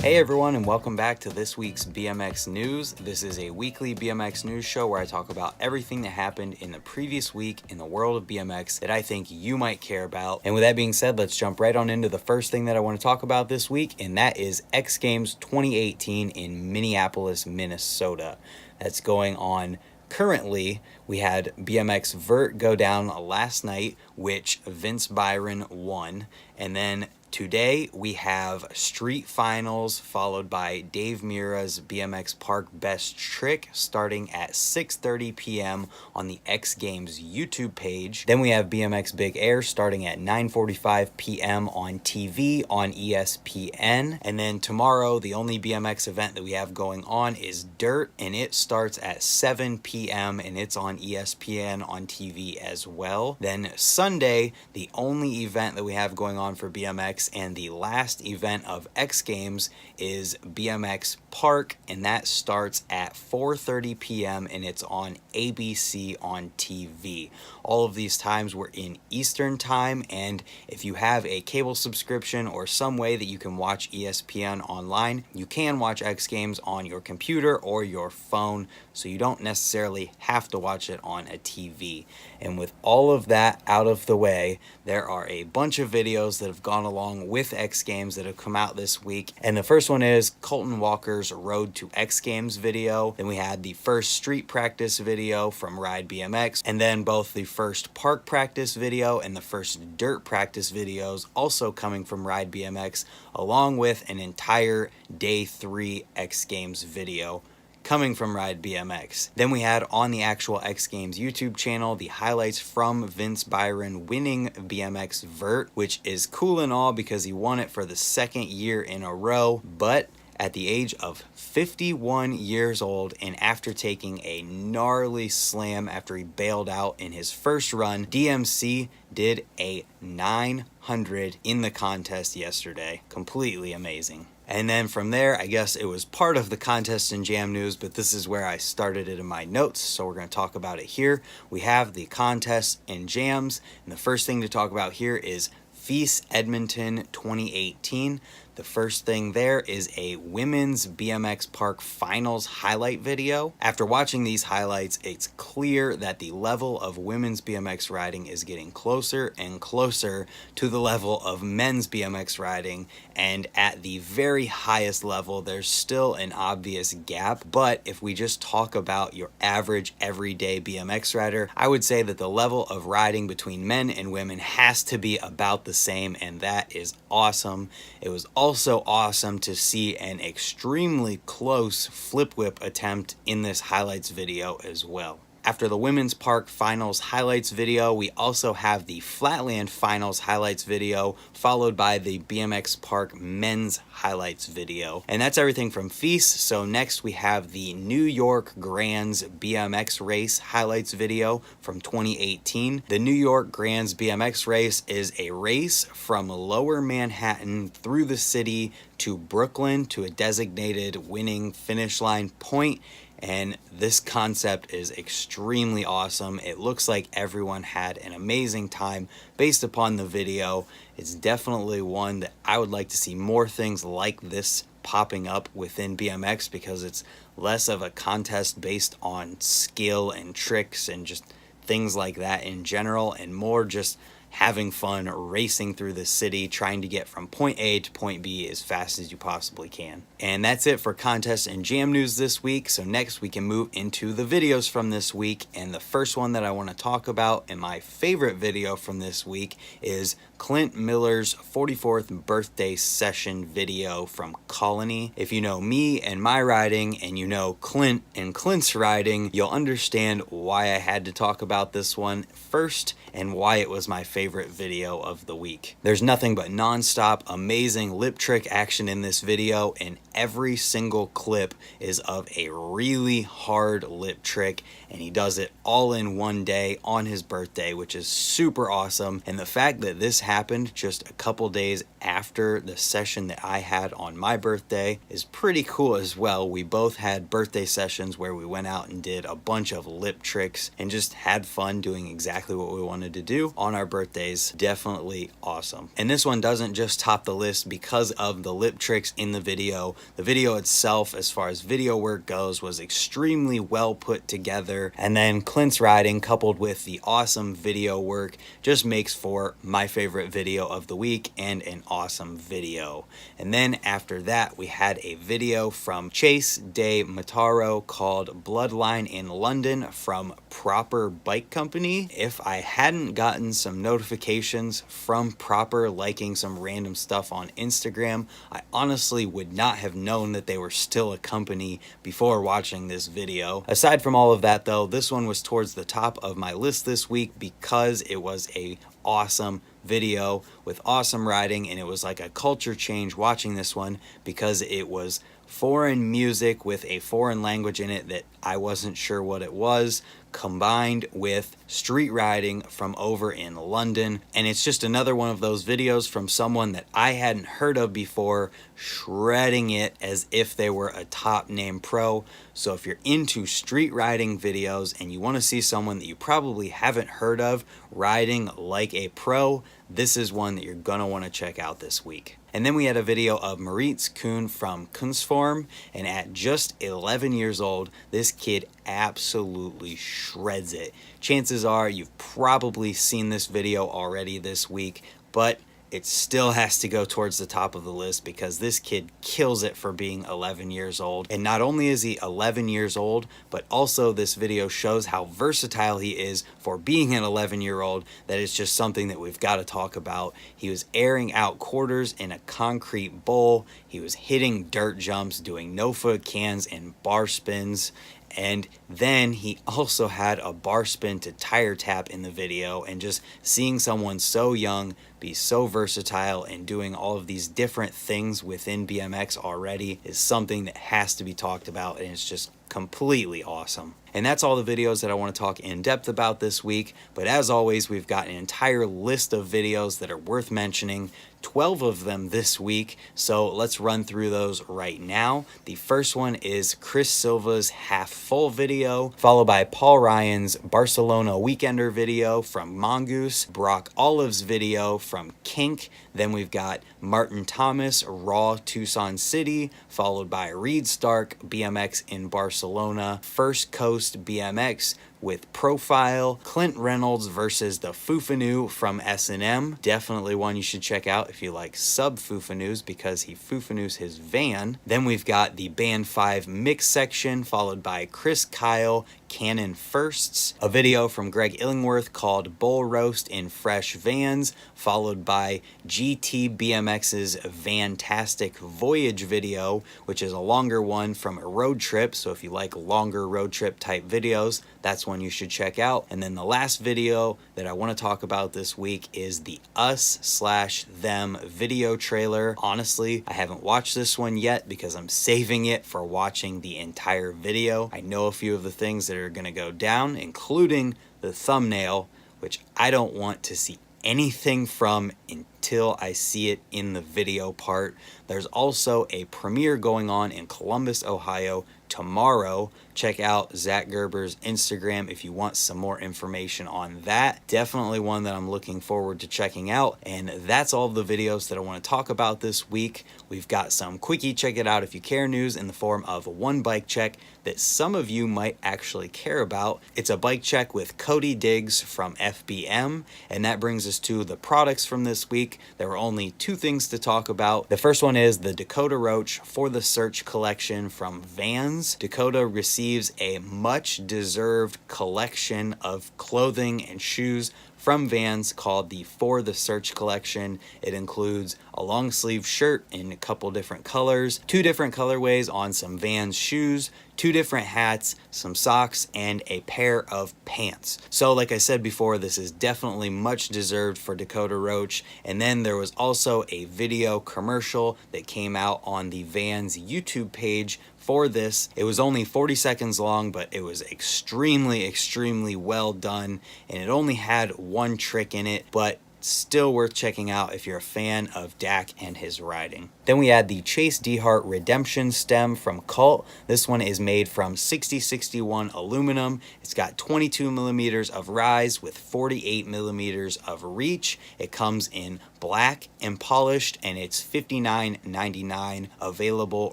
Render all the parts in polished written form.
Hey everyone, and welcome back to this week's BMX News. This is a weekly BMX news show where I talk about everything that happened in the previous week in the world of BMX that I think you might care about. And with that being said, let's jump right on into the first thing that I want to talk about this week, and that is X Games 2018 in Minneapolis, Minnesota. That's going on currently. We had BMX Vert go down last night, which Vince Byron won, and then today we have street finals followed by Dave Mira's BMX Park Best Trick starting at 6:30 p.m. on the X Games YouTube page. Then we have BMX Big Air starting at 9:45 p.m. on TV on ESPN. And then tomorrow, the only BMX event that we have going on is Dirt, and it starts at 7 p.m. and it's on ESPN on TV as well. Then Sunday, the only event that we have going on for BMX and the last event of X Games is BMX Park, and that starts at 4:30 p.m. and it's on ABC on TV. All of these times were in Eastern time, and if you have a cable subscription or some way that you can watch ESPN online, you can watch X Games on your computer or your phone, so you don't necessarily have to watch it on a TV. And with all of that out of the way, there are a bunch of videos that have gone along with X Games that have come out this week. And the first one is Colton Walker's Road to X Games video. Then we had the first street practice video from Ride BMX, and then both the first park practice video and the first dirt practice videos also coming from Ride BMX, along with an entire day 3 X Games video coming from Ride BMX. Then we had on the actual X Games YouTube channel the highlights from Vince Byron winning BMX Vert, which is cool and all because he won it for the second year in a row, but at the age of 51 years old and after taking a gnarly slam after he bailed out in his first run, DMC did a 900 in the contest yesterday. Completely amazing. And then from there, I guess it was part of the contest and jam news, but this is where I started it in my notes, so we're going to talk about it here. We have the contest and jams, and the first thing to talk about here is Fise Edmonton 2018. The first thing there is a women's BMX Park finals highlight video. After watching these highlights, it's clear that the level of women's BMX riding is getting closer and closer to the level of men's BMX riding, and at the very highest level, there's still an obvious gap. But if we just talk about your average everyday BMX rider, I would say that the level of riding between men and women has to be about the same, and that is awesome. It was also awesome to see an extremely close flip whip attempt in this highlights video as well. After the women's park finals highlights video, we also have the Flatland finals highlights video, followed by the BMX Park men's highlights video. And that's everything from Fise. So next we have the New York Grands BMX race highlights video from 2018. The New York Grands BMX race is a race from Lower Manhattan through the city to Brooklyn to a designated winning finish line point. And this concept is extremely awesome. It looks like everyone had an amazing time based upon the video. It's definitely one that I would like to see more things like this popping up within BMX, because it's less of a contest based on skill and tricks and just things like that in general, and more just having fun racing through the city, trying to get from point A to point B as fast as you possibly can. And that's it for contest and jam news this week. So next we can move into the videos from this week. And the first one that I want to talk about, and my favorite video from this week, is Clint Millar's 44th birthday session video from Colony. If you know me and my riding, and you know Clint and Clint's riding, you'll understand why I had to talk about this one first and why it was my favorite video of the week. There's nothing but non-stop amazing lip trick action in this video, and every single clip is of a really hard lip trick, and he does it all in one day on his birthday, which is super awesome. And the fact that this happened just a couple days after the session that I had on my birthday is pretty cool as well. We both had birthday sessions where we went out and did a bunch of lip tricks and just had fun doing exactly what we wanted to do on our birthday birthdays. Definitely awesome. And this one doesn't just top the list because of the lip tricks in the video. The video itself, as far as video work goes, was extremely well put together. And then Clint's riding coupled with the awesome video work just makes for my favorite video of the week and an awesome video. And then after that, we had a video from Chase de Mataro called Bloodline in London from Proper Bike Company. If I hadn't gotten some notifications from Proper liking some random stuff on Instagram, I honestly would not have known that they were still a company before watching this video. Aside from all of that though, this one was towards the top of my list this week because it was a awesome video with awesome riding, and it was like a culture change watching this one because it was foreign music with a foreign language in it that I wasn't sure what it was, combined with street riding from over in London. And it's just another one of those videos from someone that I hadn't heard of before, shredding it as if they were a top name pro. So if you're into street riding videos and you want to see someone that you probably haven't heard of riding like a pro, this is one that you're going to want to check out this week. And then we had a video of Maurice Kuhn from Kunstform, and at just 11 years old, this kid absolutely shreds it. Chances are you've probably seen this video already this week, but it still has to go towards the top of the list because this kid kills it for being 11 years old. And not only is he 11 years old, but also this video shows how versatile he is for being an 11-year-old. That is just something that we've got to talk about. He was airing out quarters in a concrete bowl. He was hitting dirt jumps, doing no-foot cans and bar spins. And then he also had a bar spin to tire tap in the video, and just seeing someone so young be so versatile and doing all of these different things within BMX already is something that has to be talked about, and it's just completely awesome. And that's all the videos that I want to talk in depth about this week. But as always, we've got an entire list of videos that are worth mentioning, 12 of them this week. So let's run through those right now. The first one is Chris Silva's half full video, followed by Paul Ryan's Barcelona Weekender video from Mongoose, Brock Olive's video from Kink. Then we've got Martin Thomas Raw Tucson City, followed by Reed Stark BMX in Barcelona, First Coast BMX with Profile, Clint Reynolds versus the Fufanu from S&M. Definitely one you should check out if you like sub Fufanus because he Fufanus his van. Then we've got the Band 5 mix section, followed by Chris Kyle Cannon Firsts, a video from Greg Illingworth called Bull Roast in Fresh Vans, followed by GT BMX's Vantastic Voyage video, which is a longer one from a road trip. So if you like longer road trip type videos, that's one you should check out. And then the last video that I want to talk about this week is the Us/Them video trailer. Honestly, I haven't watched this one yet because I'm saving it for watching the entire video. I know a few of the things that are going to go down, including the thumbnail, which I don't want to see anything from until I see it in the video part. There's also a premiere going on in Columbus, Ohio tomorrow. Check out Zach Gerber's Instagram if you want some more information on that. Definitely one that I'm looking forward to checking out. And that's all of the videos that I want to talk about this week. We've got some quickie check it out if you care news in the form of one bike check that some of you might actually care about. It's a bike check with Cody Diggs from FBM, and that brings us to the products from this week. There were only two things to talk about. The first one is the Dakota Roach for the Search collection from Vans. Dakota receives a much deserved collection of clothing and shoes from Vans called the For the Search collection. It includes a long sleeve shirt in a couple different colors, 2 different colorways on some Vans shoes, 2 different hats, some socks, and a pair of pants. So like I said before, this is definitely much deserved for Dakota Roach. And then there was also a video commercial that came out on the Vans YouTube page for this. It was only 40 seconds long, but it was extremely well done, and it only had one trick in it, but still worth checking out if you're a fan of Dak and his riding. Then we had the Chase Dehart Redemption stem from Colt. This one is made from 6061 aluminum. It's got 22 millimeters of rise with 48 millimeters of reach. It comes in black and polished, and it's $59.99 available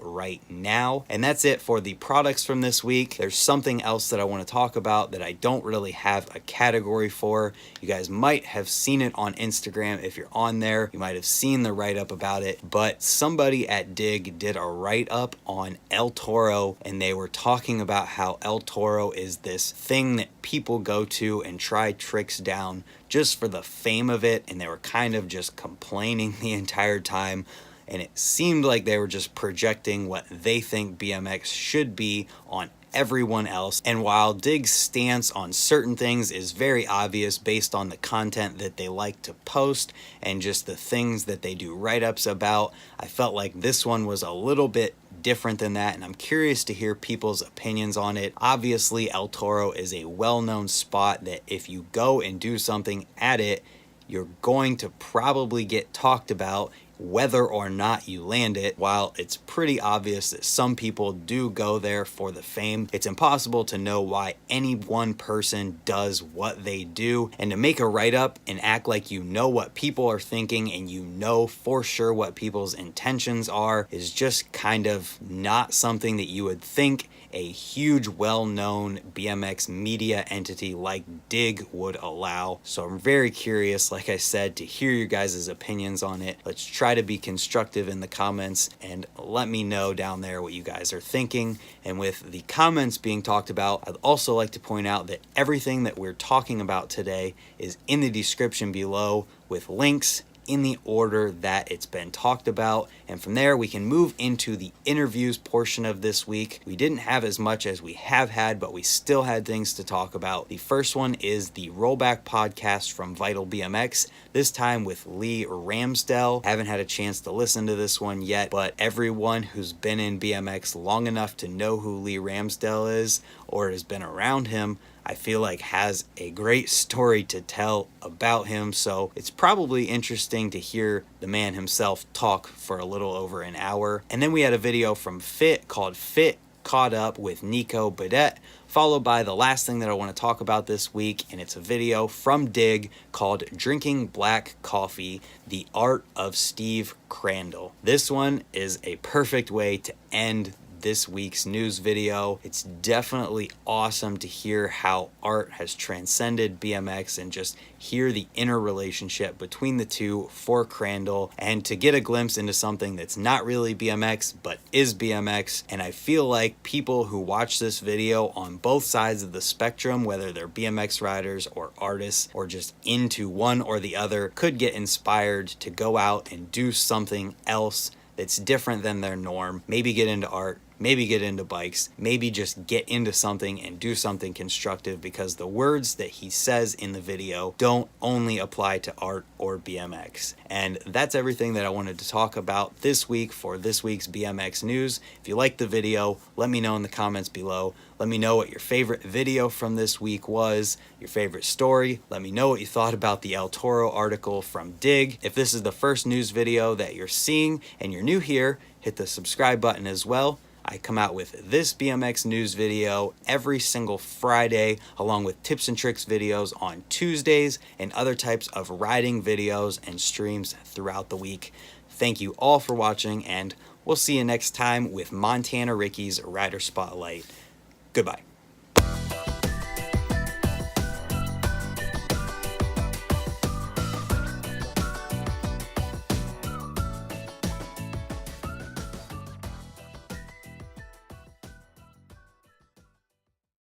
right now. And that's it for the products from this week. There's something else that I want to talk about that I don't really have a category for. You guys might have seen it on Instagram. If you're on there, you might have seen the write-up about it, but somebody at Dig did a write-up on El Toro, and they were talking about how El Toro is this thing that people go to and try tricks down just for the fame of it, and they were kind of just complaining the entire time, and it seemed like they were just projecting what they think BMX should be on everyone else. And while Dig's stance on certain things is very obvious based on the content that they like to post and just the things that they do write-ups about, I felt like this one was a little bit different than that, and I'm curious to hear people's opinions on it. Obviously, El Toro is a well-known spot that if you go and do something at it, you're going to probably get talked about whether or not you land it. While it's pretty obvious that some people do go there for the fame, it's impossible to know why any one person does what they do. And to make a write-up and act like you know what people are thinking and you know for sure what people's intentions are is just kind of not something that you would think a huge well-known BMX media entity like Dig would allow. So I'm very curious, like I said, to hear your guys' opinions on it. Let's try to be constructive in the comments and let me know down there what you guys are thinking. And with the comments being talked about, I'd also like to point out that everything that we're talking about today is in the description below with links in the order that it's been talked about. And from there, we can move into the interviews portion of this week. We didn't have as much as we have had, but we still had things to talk about. The first one is the Rollback podcast from Vital BMX, this time with Lee Ramsdell. Haven't had a chance to listen to this one yet, but everyone who's been in BMX long enough to know who Lee Ramsdell is or has been around him, I feel like has a great story to tell about him, so it's probably interesting to hear the man himself talk for a little over an hour. And then we had a video from Fit called Fit Caught Up with Nico Badet, followed by the last thing that I want to talk about this week, and it's a video from Dig called Drinking Black Coffee, The Art of Steve Crandall. This one is a perfect way to end this week's news video. It's definitely awesome to hear how art has transcended BMX and just hear the interrelationship between the two for Crandall, and to get a glimpse into something that's not really BMX but is BMX. And I feel like people who watch this video on both sides of the spectrum, whether they're BMX riders or artists or just into one or the other, could get inspired to go out and do something else that's different than their norm. Maybe get into art, maybe get into bikes, maybe just get into something and do something constructive, because the words that he says in the video don't only apply to art or BMX. And that's everything that I wanted to talk about this week for this week's BMX news. If you liked the video, let me know in the comments below. Let me know what your favorite video from this week was, your favorite story. Let me know what you thought about the El Toro article from Dig. If this is the first news video that you're seeing and you're new here, hit the subscribe button as well. I come out with this BMX news video every single Friday, along with tips and tricks videos on Tuesdays and other types of riding videos and streams throughout the week. Thank you all for watching, and we'll see you next time with Montana Ricky's Rider Spotlight. Goodbye.